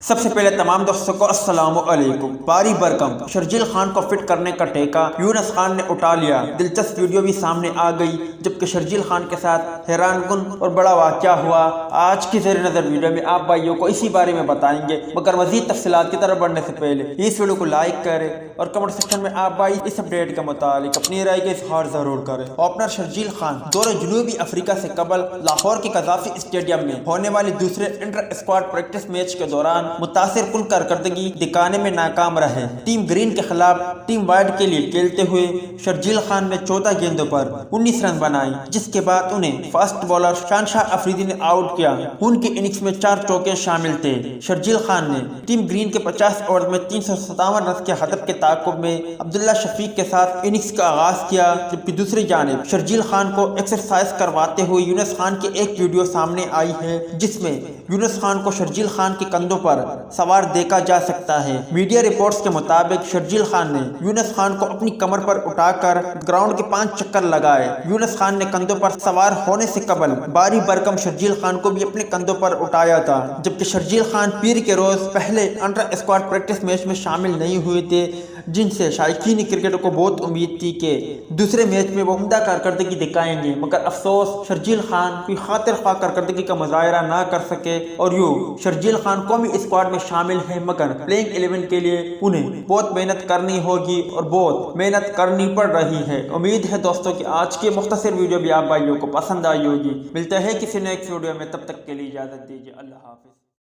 سب سے پہلے تمام دوستوں کو السلام علیکم۔ باری برکم شرجیل خان کو فٹ کرنے کا ٹیکہ یونس خان نے اٹھا لیا۔ دلچسپ ویڈیو بھی سامنے آ گئی جبکہ شرجیل خان کے ساتھ حیران کن اور بڑا واقعہ ہوا۔ آج کی زیر نظر ویڈیو میں آپ بھائیوں کو اسی بارے میں بتائیں گے، مگر مزید تفصیلات کی طرف بڑھنے سے پہلے اس ویڈیو کو لائک کریں اور کمنٹ سیکشن میں آپ بھائی اس اپڈیٹ کے متعلق اپنی رائے کا اظہار ضرور کریں۔ اوپنر شرجیل خان دورہ جنوبی افریقہ سے قبل لاہور کے قذافی اسٹیڈیم میں ہونے والی دوسرے انٹر اسکواڈ پریکٹس میچ کے دوران متاثر کن کارکردگی دکھانے میں ناکام رہے۔ ٹیم گرین کے خلاف ٹیم وائٹ کے لیے کھیلتے ہوئے شرجیل خان نے 14 گیندوں پر 19 رن بنائے، جس کے بعد انہیں فاسٹ بالر شانشاہ افریدی نے آؤٹ کیا۔ ان کی اننگز میں 4 چوکے شامل تھے۔ شرجیل خان نے ٹیم گرین کے 50 اوور میں 357 رنز کے ہدف کے تعاقب میں عبداللہ شفیق کے ساتھ اننگز کا آغاز کیا، جبکہ دوسری جانب شرجیل خان کو ایکسرسائز کرواتے ہوئے یونس خان کی ایک ویڈیو سامنے آئی ہے، جس میں یونس خان کو شرجیل خان کے کندھوں پر سوار دیکھا جا سکتا ہے۔ میڈیا رپورٹس کے مطابق شرجیل خان نے یونس خان کو اپنی کمر پر اٹھا کر گراؤنڈ کے 5 چکر لگائے۔ یونس خان نے کندھوں پر سوار ہونے سے قبل باری برکم شرجیل خان کو بھی اپنے کندھوں پر اٹھایا تھا، جبکہ شرجیل خان پیر کے روز پہلے انٹر اسکواڈ پریکٹس میچ میں شامل نہیں ہوئے تھے، جن سے شائقین کرکٹ کو بہت امید تھی کہ دوسرے میچ میں وہ عمدہ کارکردگی دکھائیں گے، مگر افسوس شرجیل خان کوئی خاطر خواہ کارکردگی کا مظاہرہ نہ کر سکے اور یوں شرجیل خان قومی اسکواڈ میں شامل ہے، مگر پلینگ 11 کے لیے انہیں بہت محنت کرنی ہوگی اور بہت محنت کرنی پڑ رہی ہے۔ امید ہے دوستوں کہ آج کی مختصر ویڈیو بھی آپ بھائیوں کو پسند آئی ہوگی۔ ملتے ہیں کسی نیکسٹ ویڈیو میں، تب تک کے لیے اجازت دیجیے۔ اللہ حافظ۔